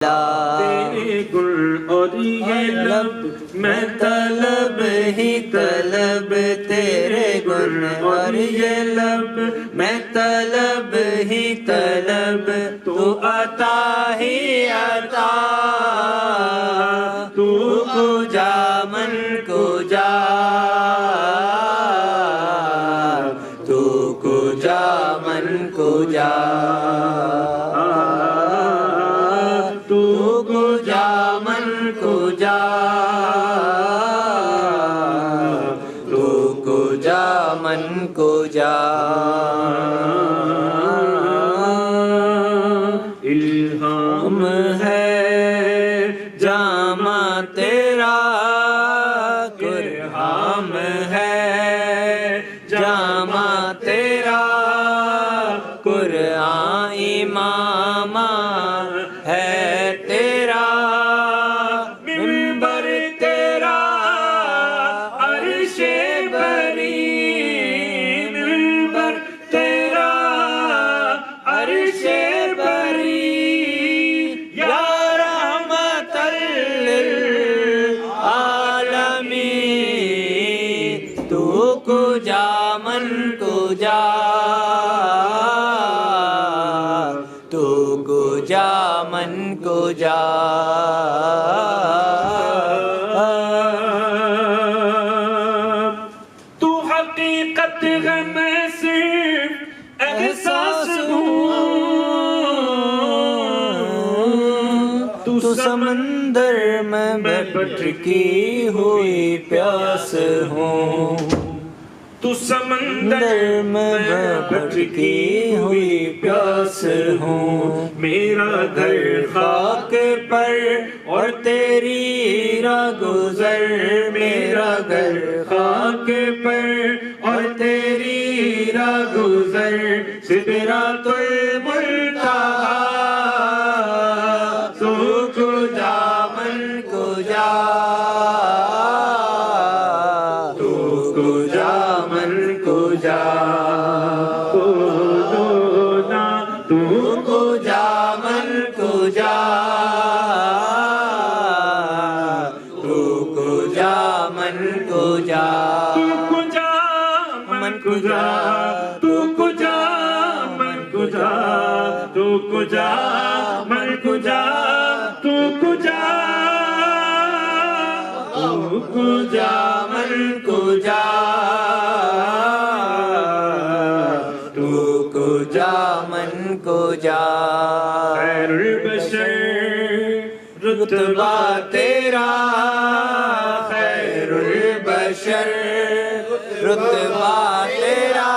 तेरे गुण और ये लब मैं तलब ही तलब, तेरे गुण और ये लब मैं तलब ही तलब, तू अता ही अता, तू कुजा मन कुजा, तू कुजा मन कुजा, मन को जा। इल्हाम है जामा तेरा, कुरहाम है जामा तेरा, कुरआन इमामा है तेरा, मिंबर तेरा अर्शे बरी, कुजा मन कुजा, तू कुजा मन कुजा। तू हकीकत है मैं सिर्फ एहसास हूँ, तू समंदर में भटकी हुई प्यास हूँ, तू समंदर में भटकी हुई प्यास हूँ, मेरा घर खाक पर और तेरी राह गुज़र, मेरा घर खाक पर और तेरी राह गुज़र, सिदरातुल मुंतहा, तू कुजा मन कुजा, तू कुजा मन कुजा, तू कुजा मन कुजा, तू कुजा मन कुजा, तू कुजा मन कुजा, तू कुजा मन कुजा, तू कुजा मन कुजा, तू कुजा, तू कुजा मन कुजा, तू कुजा मन कुजा। खैरुल बशर रुतबा तेरा, खैरुल बशर रुतबा तेरा,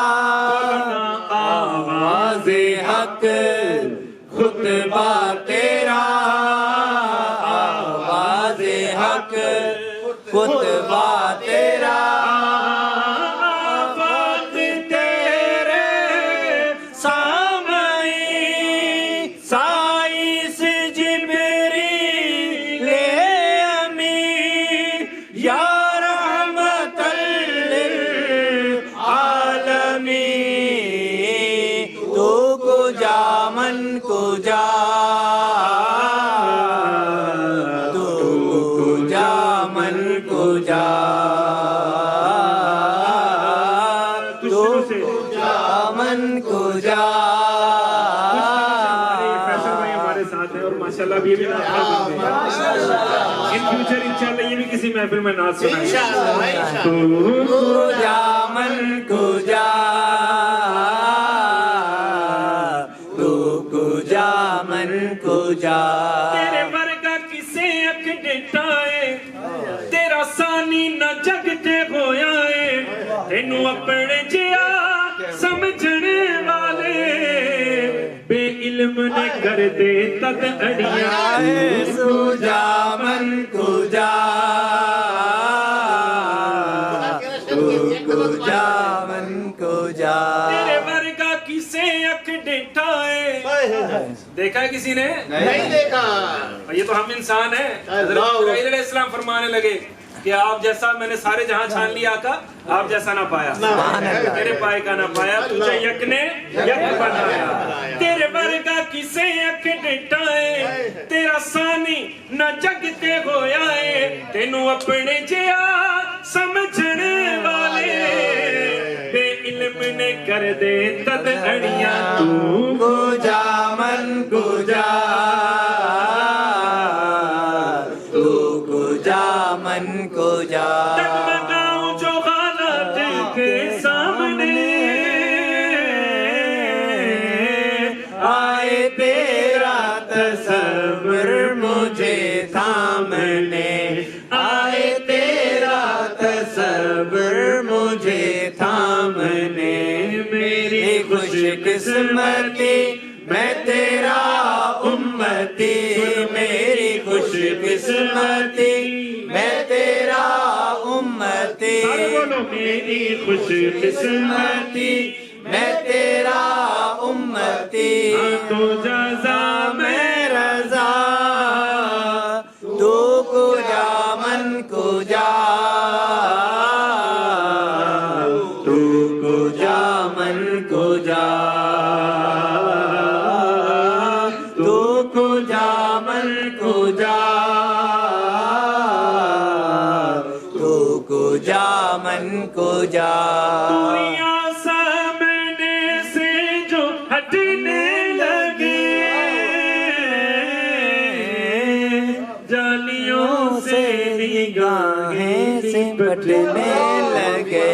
आवाज़े हक खुतबा तेरा, आवाज़े हक खुतबा तेरा, आवाज़ तेरे सामई साइस जिब्रील अमी, या रहमतल लिल आलमी, तू कुजा मन कुजा, तू कुजा मन कुजा, तू कुजा मन कुजा। फैसल भाई हमारे साथ है और माशाल्लाह ये भी नात गाते हैं, इन फ्यूचर इंशाल्लाह ये भी किसी महफिल में नात सुनाएंगे। तू कुजा मन कुजा, तू कुजा मन कुजा, तेरे वर्गा किसे अख डिटाए, तेरा सानी न जग ते होया है, तेनू अपने जिया समझने वाले बेइल्म ने कर दे तद अड़िया, कुजा मन कुजा, तू कुजा मन कुजा, तेरे वर्गा किसे अख डिटाए, देखा है किसी ने? नहीं देखा। ये तो हम इंसान हैं। हज़रत इस्लाम फरमाने लगे कि आप जैसा मैंने सारे जहां छान लिया आका, आप जैसा ना पाया, तेरे पाए का ना पाया, तुझे यक ने यक बनाया, तेरे वर्गा किसे यक डिटाए, तेरा सानी न जग ते होया है, तेनू अपने जिया समझने वाले बे इल्म ने कर दे तद अड़ियां, तू को जा मन को जा, मन को जा, डगमगाऊं जो हालात के सामने, आए तेरा तसव्वुर मुझे थामने, आए तेरा तसव्वुर मुझे थामने, मेरी खुशकिस्मती मैं तेरा उम्मती, मेरी खुशकिस्मती मैं तेरा उम्मती, मेरी खुशकिस्मती मैं तेरा उम्मती, तो जज़ा मैं रज़ा, तू को जा मन को जा, तू को जा मन को जा, तू को जा मन को जा, तू को जा मन को जा, दूरियां सामने से जो हटने लगे, जालियों से निगाहें सिमटने लगे,